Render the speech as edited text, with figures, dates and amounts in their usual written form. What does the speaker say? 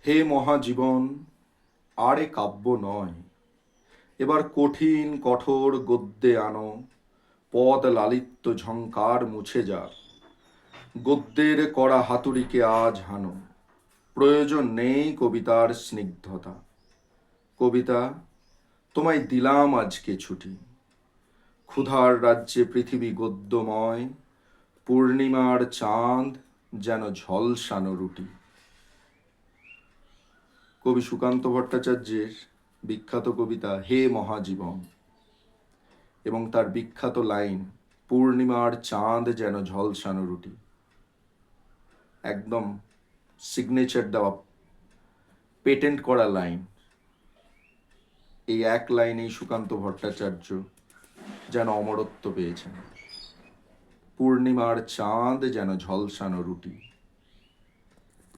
হে মহাজীবন, আর এ কাব্য নয়, এবার কঠিন কঠোর গদ্যে আনো, পদ লালিত্য ঝংকার মুছে যাক, গদ্যের কড়া হাতুড়িকে আজ হানো, প্রয়োজন নেই কবিতার স্নিগ্ধতা। কবিতা, তোমায় দিলাম আজকে ছুটি, ক্ষুধার রাজ্যে পৃথিবী গদ্যময়, পূর্ণিমার চাঁদ যেন ঝলসানো রুটি। কবি সুকান্ত ভট্টাচার্যের বিখ্যাত কবিতা হে মহাজীবন এবং তার বিখ্যাত লাইন পূর্ণিমার চাঁদ যেন ঝলসানো রুটি, একদম সিগনেচার দেওয়া, পেটেন্ট করা লাইন। এই এক লাইনেই সুকান্ত ভট্টাচার্য যেন অমরত্ব পেয়েছেন। পূর্ণিমার চাঁদ যেন ঝলসানো রুটি।